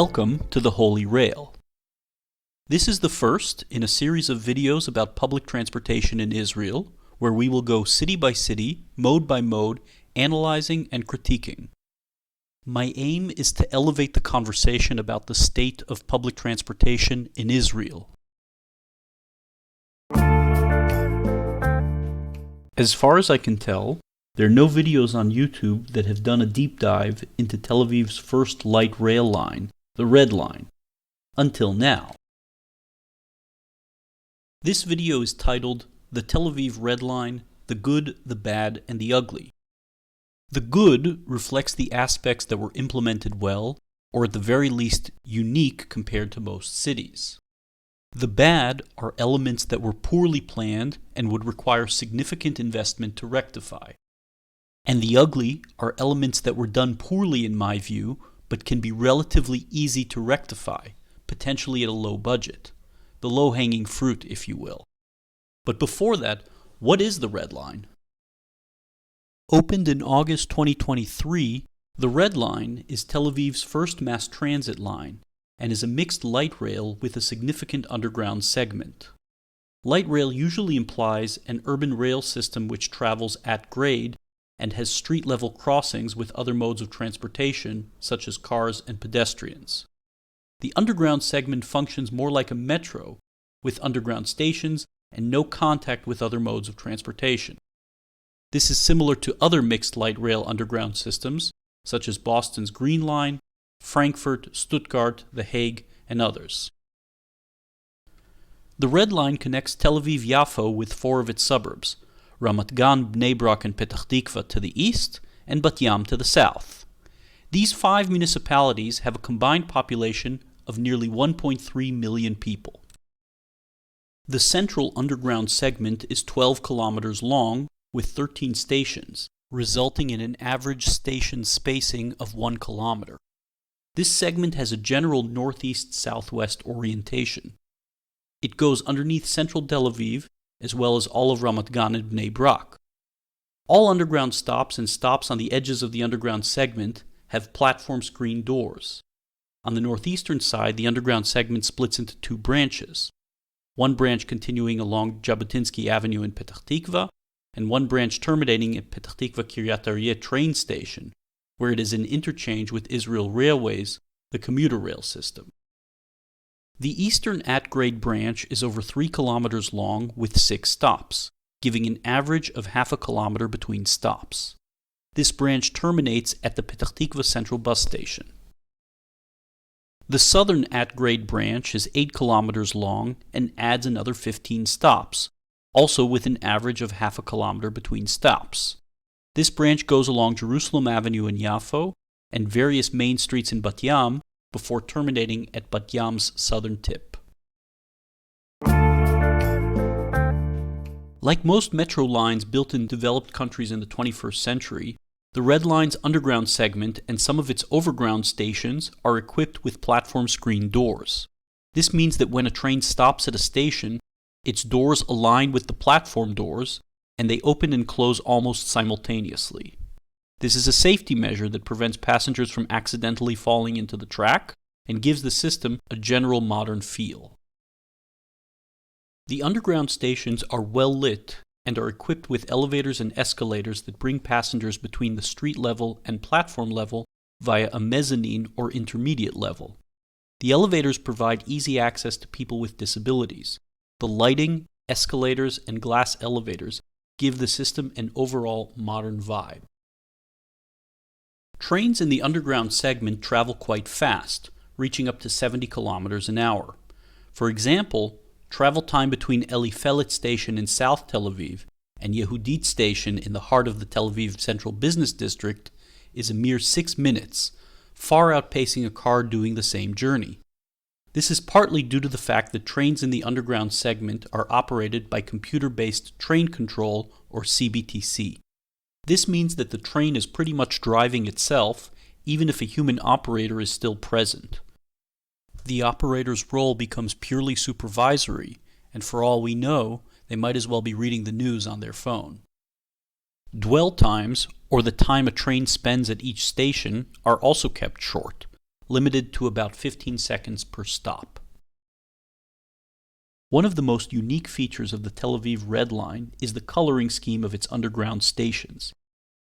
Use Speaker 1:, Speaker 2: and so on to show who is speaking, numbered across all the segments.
Speaker 1: Welcome to the Holy Rail. This is the first in a series of videos about public transportation in Israel, where we will go city by city, mode by mode, analyzing and critiquing. My aim is to elevate the conversation about the state of public transportation in Israel. As far as I can tell, there are no videos on YouTube that have done a deep dive into Tel Aviv's first light rail line, the Red Line, until now. This video is titled The Tel Aviv Red Line, the Good, the Bad, and the Ugly. The good reflects the aspects that were implemented well, or at the very least unique compared to most cities. The bad are elements that were poorly planned and would require significant investment to rectify. And the ugly are elements that were done poorly in my view, but can be relatively easy to rectify, potentially at a low budget. The low-hanging fruit, if you will. But before that, what is the Red Line? Opened in August 2023, the Red Line is Tel Aviv's first mass transit line and is a mixed light rail with a significant underground segment. Light rail usually implies an urban rail system which travels at grade and has street-level crossings with other modes of transportation, such as cars and pedestrians. The underground segment functions more like a metro, with underground stations and no contact with other modes of transportation. This is similar to other mixed light rail underground systems, such as Boston's Green Line, Frankfurt, Stuttgart, The Hague, and others. The Red Line connects Tel Aviv-Yafo with four of its suburbs, Ramat Gan, Bnei Brak, and Petach Tikva to the east, and Bat Yam to the south. These five municipalities have a combined population of nearly 1.3 million people. The central underground segment is 12 kilometers long with 13 stations, resulting in an average station spacing of 1 kilometer. This segment has a general northeast-southwest orientation. It goes underneath central Tel Aviv, as well as all of Ramat Gan and Bnei Brak. All underground stops and stops on the edges of the underground segment have platform screen doors. On the northeastern side, the underground segment splits into two branches. One branch continuing along Jabotinsky Avenue in Petach Tikva, and one branch terminating at Petach Tikva Kiryat Aryeh train station, where it is an interchange with Israel Railways, the commuter rail system. The eastern at-grade branch is over 3 kilometers long with 6 stops, giving an average of half a kilometer between stops. This branch terminates at the Petach Tikva Central Bus Station. The southern at-grade branch is 8 kilometers long and adds another 15 stops, also with an average of half a kilometer between stops. This branch goes along Jerusalem Avenue in Yafo and various main streets in Bat Yam before terminating at Bat Yam's southern tip. Like most metro lines built in developed countries in the 21st century, the Red Line's underground segment and some of its overground stations are equipped with platform screen doors. This means that when a train stops at a station, its doors align with the platform doors, and they open and close almost simultaneously. This is a safety measure that prevents passengers from accidentally falling into the track and gives the system a general modern feel. The underground stations are well lit and are equipped with elevators and escalators that bring passengers between the street level and platform level via a mezzanine or intermediate level. The elevators provide easy access to people with disabilities. The lighting, escalators, and glass elevators give the system an overall modern vibe. Trains in the underground segment travel quite fast, reaching up to 70 kilometers an hour. For example, travel time between Elifelet station in South Tel Aviv and Yehudit station in the heart of the Tel Aviv Central Business District is a mere 6 minutes, far outpacing a car doing the same journey. This is partly due to the fact that trains in the underground segment are operated by computer-based train control, or CBTC. This means that the train is pretty much driving itself, even if a human operator is still present. The operator's role becomes purely supervisory, and for all we know, they might as well be reading the news on their phone. Dwell times, or the time a train spends at each station, are also kept short, limited to about 15 seconds per stop. One of the most unique features of the Tel Aviv Red Line is the coloring scheme of its underground stations.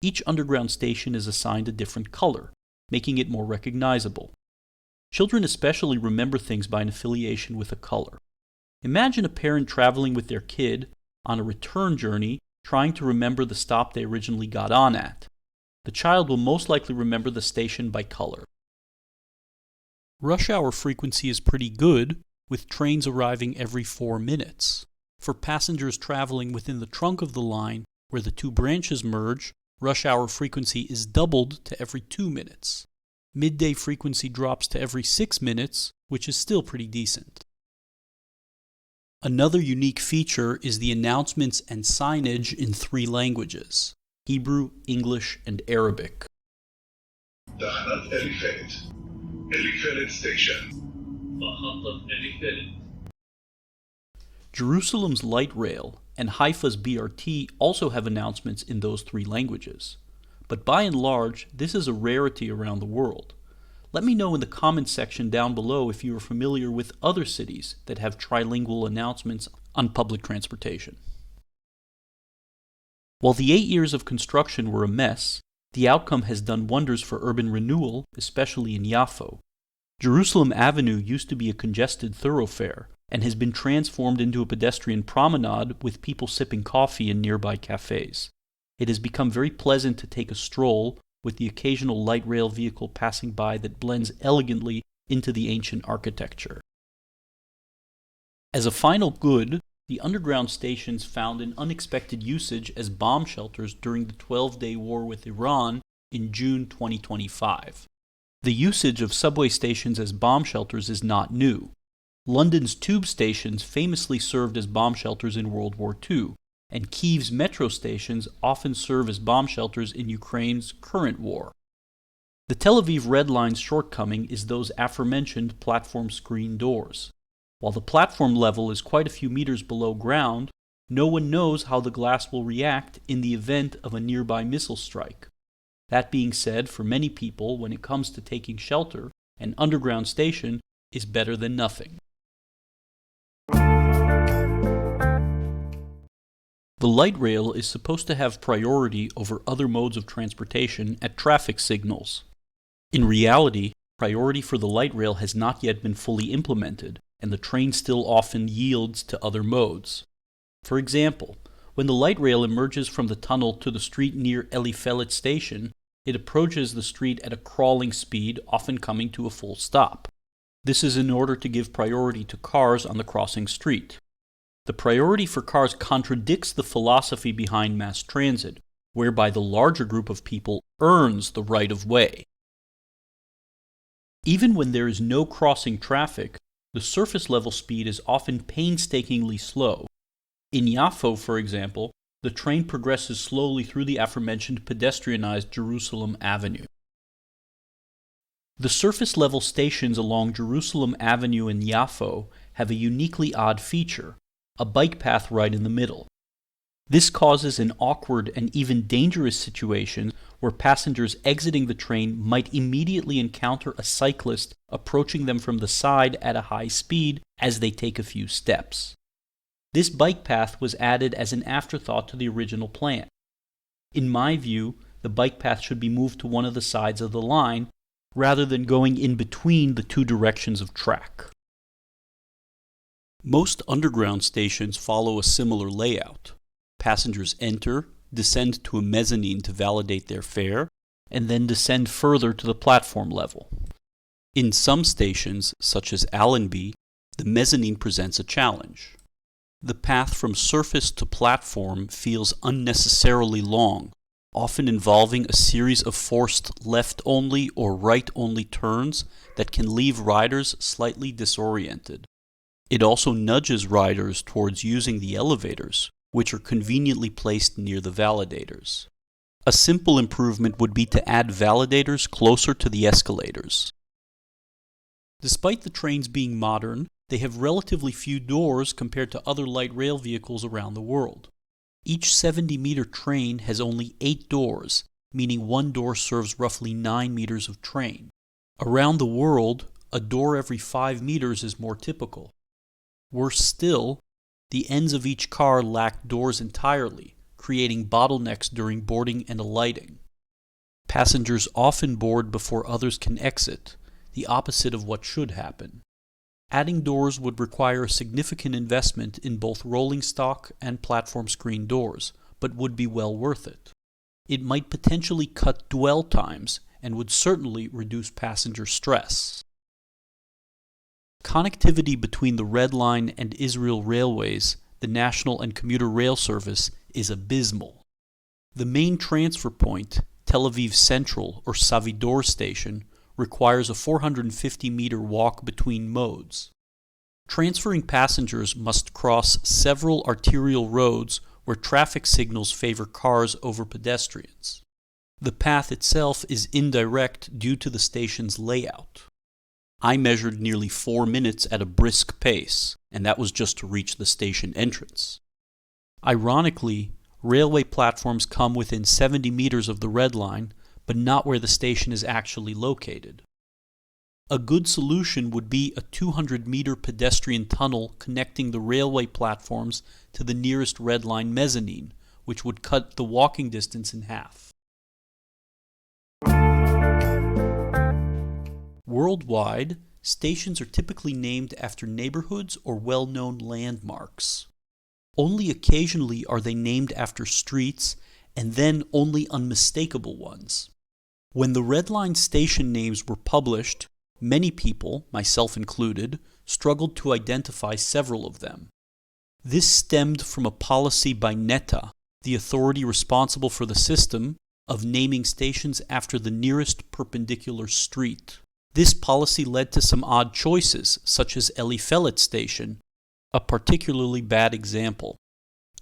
Speaker 1: Each underground station is assigned a different color, making it more recognizable. Children especially remember things by an affiliation with a color. Imagine a parent traveling with their kid on a return journey trying to remember the stop they originally got on at. The child will most likely remember the station by color. Rush hour frequency is pretty good, with trains arriving every 4 minutes. For passengers traveling within the trunk of the line, where the two branches merge, rush hour frequency is doubled to every 2 minutes. Midday frequency drops to every 6 minutes, which is still pretty decent. Another unique feature is the announcements and signage in 3 languages: Hebrew, English, and Arabic.
Speaker 2: תחנת אליפלט. אליפלט סטיישן.
Speaker 1: Jerusalem's light rail and Haifa's BRT also have announcements in those 3 languages. But by and large, this is a rarity around the world. Let me know in the comments section down below if you are familiar with other cities that have trilingual announcements on public transportation. While the 8 years of construction were a mess, the outcome has done wonders for urban renewal, especially in Yafo. Jerusalem Avenue used to be a congested thoroughfare and has been transformed into a pedestrian promenade with people sipping coffee in nearby cafes. It has become very pleasant to take a stroll, with the occasional light rail vehicle passing by that blends elegantly into the ancient architecture. As a final good, the underground stations found an unexpected usage as bomb shelters during the 12-day war with Iran in June 2025. The usage of subway stations as bomb shelters is not new. London's tube stations famously served as bomb shelters in World War II, and Kyiv's metro stations often serve as bomb shelters in Ukraine's current war. The Tel Aviv Red Line's shortcoming is those aforementioned platform screen doors. While the platform level is quite a few meters below ground, no one knows how the glass will react in the event of a nearby missile strike. That being said, for many people, when it comes to taking shelter, an underground station is better than nothing. The light rail is supposed to have priority over other modes of transportation at traffic signals. In reality, priority for the light rail has not yet been fully implemented, and the train still often yields to other modes. For example, when the light rail emerges from the tunnel to the street near Elifelet station, it approaches the street at a crawling speed, often coming to a full stop. This is in order to give priority to cars on the crossing street. The priority for cars contradicts the philosophy behind mass transit, whereby the larger group of people earns the right of way. Even when there is no crossing traffic, the surface level speed is often painstakingly slow. In Yafo, for example, the train progresses slowly through the aforementioned pedestrianized Jerusalem Avenue. The surface level stations along Jerusalem Avenue in Yafo have a uniquely odd feature: a bike path right in the middle. This causes an awkward and even dangerous situation where passengers exiting the train might immediately encounter a cyclist approaching them from the side at a high speed as they take a few steps. This bike path was added as an afterthought to the original plan. In my view, the bike path should be moved to one of the sides of the line rather than going in between the 2 directions of track. Most underground stations follow a similar layout. Passengers enter, descend to a mezzanine to validate their fare, and then descend further to the platform level. In some stations, such as Allenby, the mezzanine presents a challenge. The path from surface to platform feels unnecessarily long, often involving a series of forced left-only or right-only turns that can leave riders slightly disoriented. It also nudges riders towards using the elevators, which are conveniently placed near the validators. A simple improvement would be to add validators closer to the escalators. Despite the trains being modern, they have relatively few doors compared to other light rail vehicles around the world. Each 70-meter train has only 8 doors, meaning one door serves roughly 9 meters of train. Around the world, a door every 5 meters is more typical. Worse still, the ends of each car lack doors entirely, creating bottlenecks during boarding and alighting. Passengers often board before others can exit, the opposite of what should happen. Adding doors would require a significant investment in both rolling stock and platform screen doors, but would be well worth it. It might potentially cut dwell times and would certainly reduce passenger stress. Connectivity between the Red Line and Israel Railways, the national and commuter rail service, is abysmal. The main transfer point, Tel Aviv Central or Savidor station, requires a 450-meter walk between modes. Transferring passengers must cross several arterial roads where traffic signals favor cars over pedestrians. The path itself is indirect due to the station's layout. I measured nearly 4 minutes at a brisk pace, and that was just to reach the station entrance. Ironically, railway platforms come within 70 meters of the Red Line, but not where the station is actually located. A good solution would be a 200-meter pedestrian tunnel connecting the railway platforms to the nearest Red Line mezzanine, which would cut the walking distance in half. Worldwide, stations are typically named after neighborhoods or well-known landmarks. Only occasionally are they named after streets, and then only unmistakable ones. When the Red Line station names were published, many people, myself included, struggled to identify several of them. This stemmed from a policy by Neta, the authority responsible for the system, of naming stations after the nearest perpendicular street. This policy led to some odd choices, such as Elifelet Station, a particularly bad example.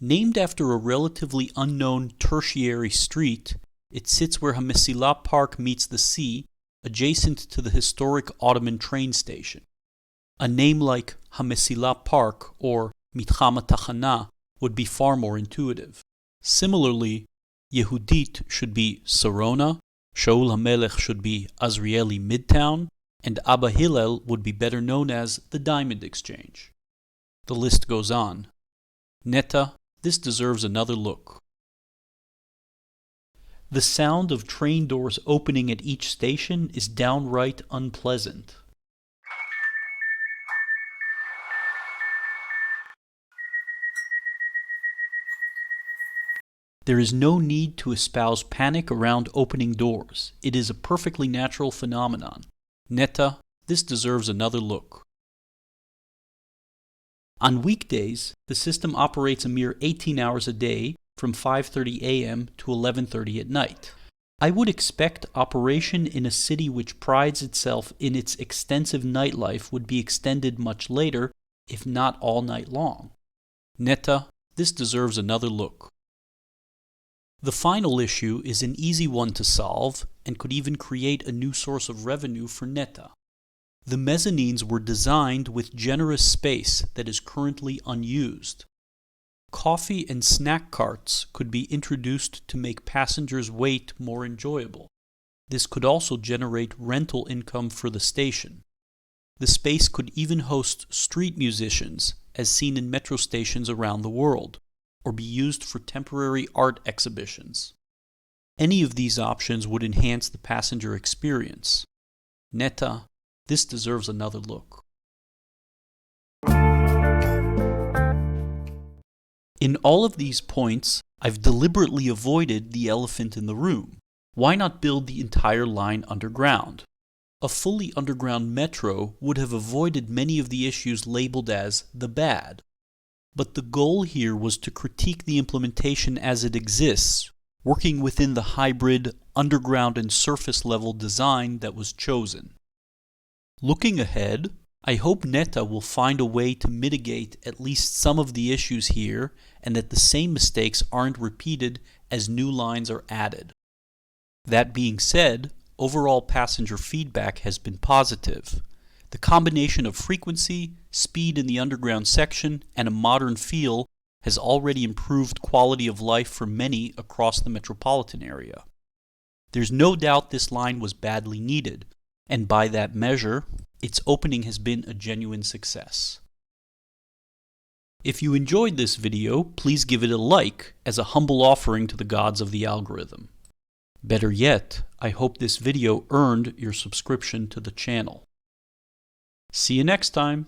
Speaker 1: Named after a relatively unknown tertiary street, it sits where Hamesilah Park meets the sea, adjacent to the historic Ottoman train station. A name like Hamesilah Park or Mitcham HaTachana would be far more intuitive. Similarly, Yehudit should be Sarona, Shaul HaMelech should be Azrieli Midtown, and Abba Hillel would be better known as the Diamond Exchange. The list goes on. Neta, this deserves another look. The sound of train doors opening at each station is downright unpleasant. There is no need to espouse panic around opening doors. It is a perfectly natural phenomenon. Neta, this deserves another look. On weekdays, the system operates a mere 18 hours a day, from 5:30 a.m. to 11:30 at night. I would expect operation in a city which prides itself in its extensive nightlife would be extended much later, if not all night long. Neta, this deserves another look. The final issue is an easy one to solve and could even create a new source of revenue for Neta. The mezzanines were designed with generous space that is currently unused. Coffee and snack carts could be introduced to make passengers' wait more enjoyable. This could also generate rental income for the station. The space could even host street musicians, as seen in metro stations around the world, or be used for temporary art exhibitions. Any of these options would enhance the passenger experience. Neta, this deserves another look. In all of these points, I've deliberately avoided the elephant in the room. Why not build the entire line underground? A fully underground metro would have avoided many of the issues labeled as the bad. But the goal here was to critique the implementation as it exists, working within the hybrid underground and surface level design that was chosen. Looking ahead, I hope Neta will find a way to mitigate at least some of the issues here and that the same mistakes aren't repeated as new lines are added. That being said, overall passenger feedback has been positive. The combination of frequency, speed in the underground section, and a modern feel has already improved quality of life for many across the metropolitan area. There's no doubt this line was badly needed, and by that measure, its opening has been a genuine success. If you enjoyed this video, please give it a like as a humble offering to the gods of the algorithm. Better yet, I hope this video earned your subscription to the channel. See you next time!